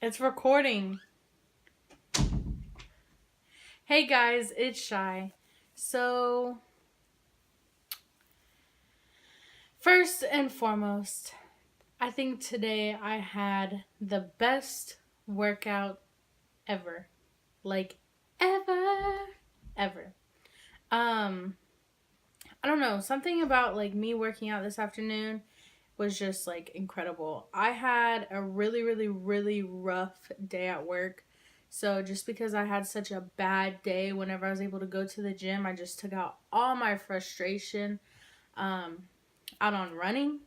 It's recording. Hey guys, it's Shy. So, first and foremost, I think today I had the best workout ever. Like, ever. Um, I don't know, something about like me working out this afternoon was just like incredible. I had a really rough day at work. So just because I had such a bad day whenever I was able to go to the gym, I just took out all my frustration um, out on running.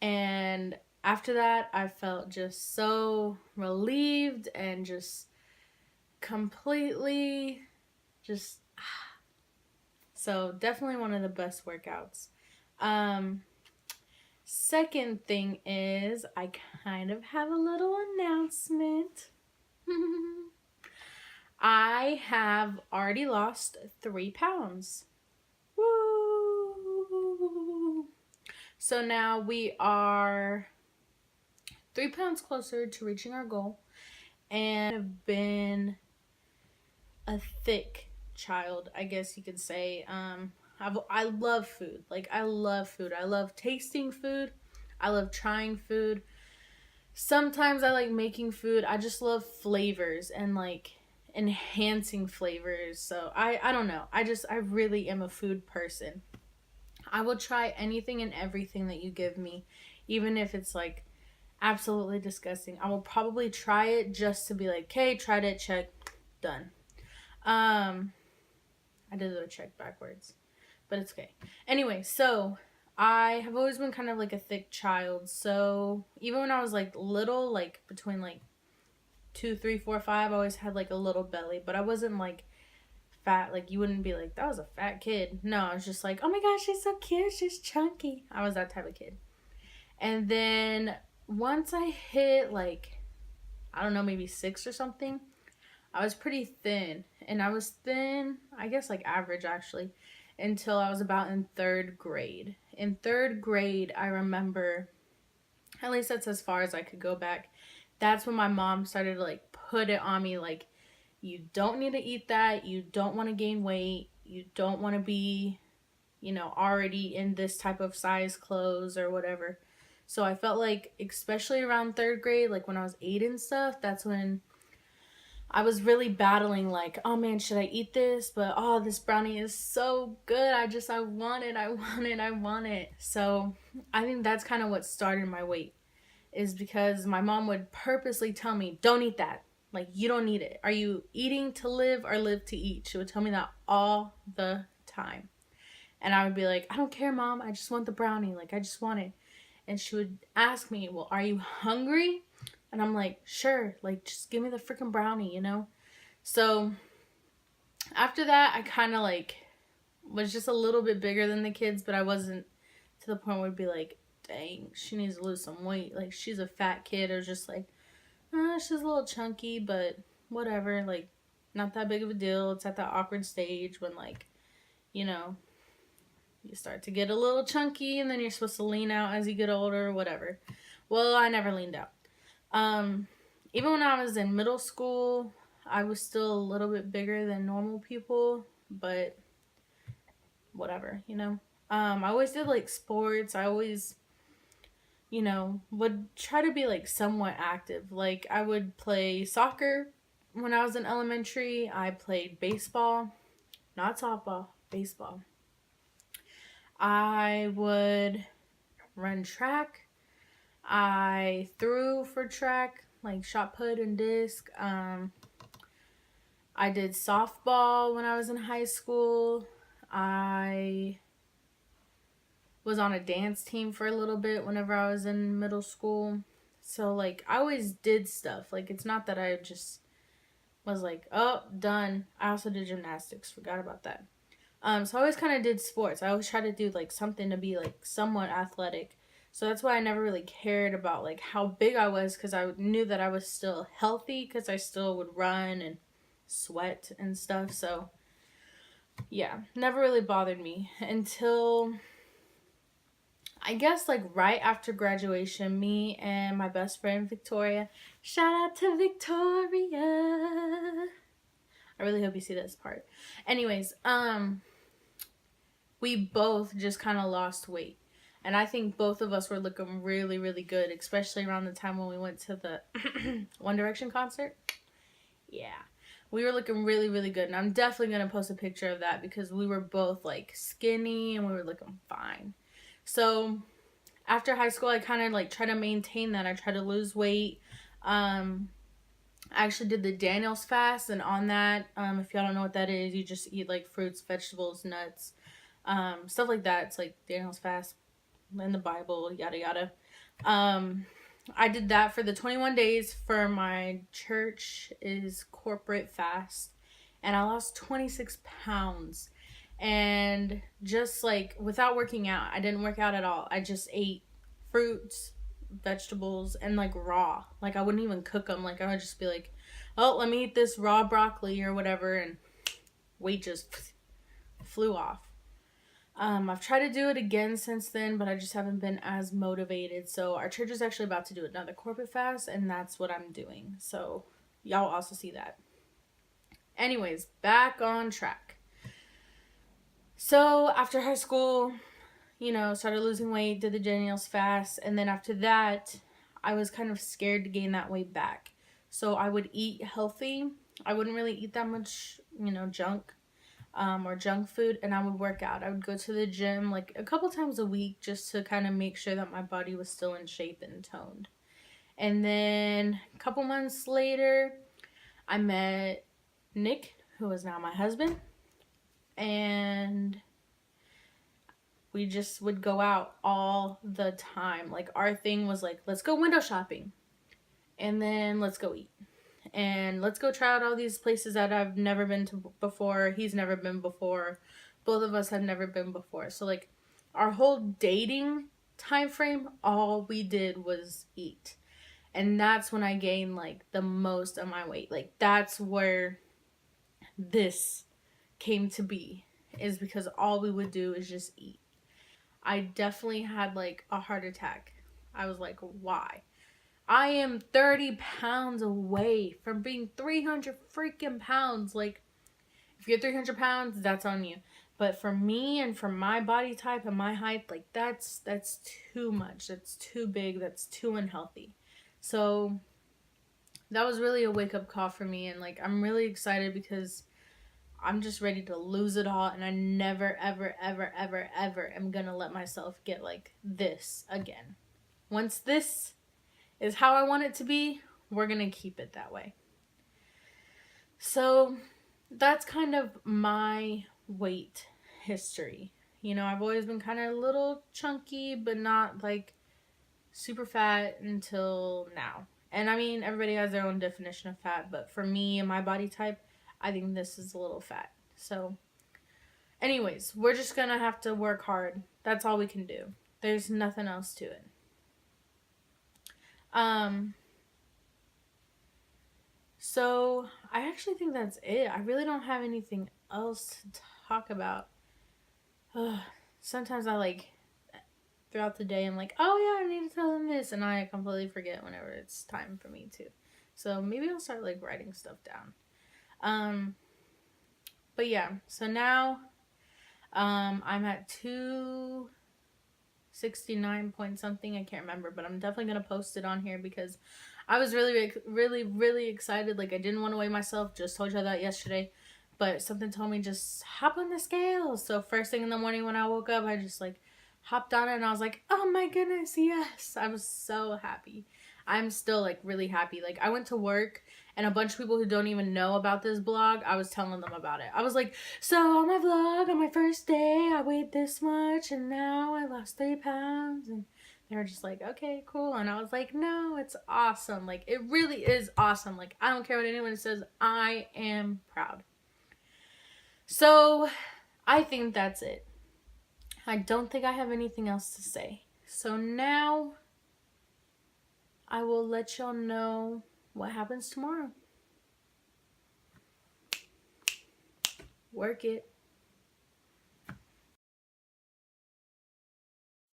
And after that, I felt just so relieved and just completely just so definitely one of the best workouts. Um, Second thing is, I kind of have a little announcement. I have already lost 3 pounds. Woo! So now we are 3 pounds closer to reaching our goal, and I've been a thick child, I guess you could say. I love food. Like, I love food. I love tasting food. I love trying food. Sometimes I like making food. I just love flavors and like enhancing flavors. So I don't know. I really am a food person. I will try anything and everything that you give me, even if it's like absolutely disgusting. I will probably try it just to be like, "Okay, tried it, check, done." Um I did the check backwards, but it's okay. Anyway, so I have always been kind of like a thick child. So even when I was like little, like between like 2, 3, 4, 5, I always had like a little belly, but I wasn't like fat. Like you wouldn't be like, that was a fat kid. No, I was just like, oh my gosh, she's so cute. She's chunky. I was that type of kid. And then once I hit like, I don't know, maybe 6 or something, I was pretty thin. And I was thin, I guess like average actually, until I was about in third grade. In third grade, I remember, at least that's as far as I could go back, that's when my mom started to like put it on me like, you don't need to eat that. You don't want to gain weight. You don't want to be, already in this type of size clothes or whatever. So I felt like, especially around third grade, like when I was 8 and stuff, that's when I was really battling like, oh man, should I eat this? But oh, this brownie is so good. I want it. I want it. I want it. So I think that's kind of what started my weight, is because my mom would purposely tell me, don't eat that. Like, you don't need it. Are you eating to live or live to eat? She would tell me that all the time. And I would be like, I don't care, Mom. I just want the brownie. Like, I just want it. And she would ask me, well, are you hungry? And I'm like, sure. Like, just give me the freaking brownie. So after that, I kind of like was just a little bit bigger than the kids, but I wasn't to the point where it'd be like, dang, she needs to lose some weight. Like, she's a fat kid. Or just like, she's a little chunky, but whatever. Like, not that big of a deal. It's at that awkward stage when, like, you know, you start to get a little chunky and then you're supposed to lean out as you get older or whatever. Well, I never leaned out. Um, Even when I was in middle school, I was still a little bit bigger than normal people, but whatever. I always did like sports. I always, would try to be like somewhat active. Like I would play soccer when I was in elementary. I played baseball, not softball, baseball. I would run track. I threw for track, like shot put and disc. I did softball when I was in high school. I was on a dance team for a little bit whenever I was in middle school. So, like, I always did stuff. Like, it's not that I just was like, oh, done. I also did gymnastics. Forgot about that. So I always kind of did sports. I always tried to do, like, something to be, like, somewhat athletic. So that's why I never really cared about, like, how big I was, because I knew that I was still healthy, because I still would run and sweat and stuff. So, yeah, never really bothered me until I guess like right after graduation, me and my best friend Victoria, shout out to Victoria. I really hope you see this part. Anyways, we both just kind of lost weight. And I think both of us were looking really, really good, especially around the time when we went to the One Direction concert. Yeah. We were looking really, really good. And I'm definitely going to post a picture of that because we were both like skinny and we were looking fine. So after high school, I kind of like try to maintain that. I try to lose weight. I actually did the Daniel's fast, and on that, if y'all don't know what that is, you just eat like fruits, vegetables, nuts, stuff like that. It's like Daniel's fast in the Bible, yada yada. I did that for the 21 days for my church is corporate fast, and I lost 26 pounds. And just like without working out, I didn't work out at all. I just ate fruits, vegetables, and like raw. Like I wouldn't even cook them. Like I would just be like, oh, let me eat this raw broccoli or whatever, and weight just flew off. I've tried to do it again since then, but I just haven't been as motivated. So our church is actually about to do another corporate fast, and that's what I'm doing. So y'all also see that. Anyways, back on track. So after high school, started losing weight, did the Daniel's fast, and then after that, I was kind of scared to gain that weight back. So I would eat healthy. I wouldn't really eat that much, junk. Or junk food, and I would work out. I would go to the gym like a couple times a week just to kind of make sure that my body was still in shape and toned. And then a couple months later, I met Nick, who is now my husband, and we just would go out all the time. Like our thing was like, let's go window shopping, and then let's go eat. And let's go try out all these places that I've never been to before. He's never been before. Both of us have never been before. So like our whole dating time frame, all we did was eat. And that's when I gained like the most of my weight. Like that's where this came to be, is because all we would do is just eat. I definitely had like a heart attack. I was like, why? I am 30 pounds away from being 300 freaking pounds. Like, if you're 300 pounds, that's on you. But for me and for my body type and my height, like, that's too much. That's too big. That's too unhealthy. So, that was really a wake-up call for me. And, like, I'm really excited because I'm just ready to lose it all. And I never, ever, ever, ever, ever am going to let myself get like this again. Once this is how I want it to be, we're going to keep it that way. So that's kind of my weight history. I've always been kind of a little chunky, but not like super fat until now. And I mean, everybody has their own definition of fat, but for me and my body type, I think this is a little fat. So anyways, we're just going to have to work hard. That's all we can do. There's nothing else to it. So I actually think that's it. I really don't have anything else to talk about. Sometimes I like throughout the day I'm like, oh yeah, I need to tell them this, and I completely forget whenever it's time for me to. So maybe I'll start like writing stuff down. But yeah, so now I'm at 269 point something. I can't remember, but I'm definitely gonna post it on here because I was really, really, really excited. Like, I didn't want to weigh myself. Just told you that yesterday. But something told me just hop on the scale. So first thing in the morning when I woke up, I just like hopped on it and I was like, oh my goodness, yes. I was so happy. I'm still like really happy. Like, I went to work and a bunch of people who don't even know about this blog, I was telling them about it. I was like, so on my vlog, on my first day, I weighed this much and now I lost 3 pounds. And they were just like, okay, cool. And I was like, no, it's awesome. Like, it really is awesome. Like, I don't care what anyone says. I am proud. So, I think that's it. I don't think I have anything else to say. So now, I will let y'all know what happens tomorrow. Work it.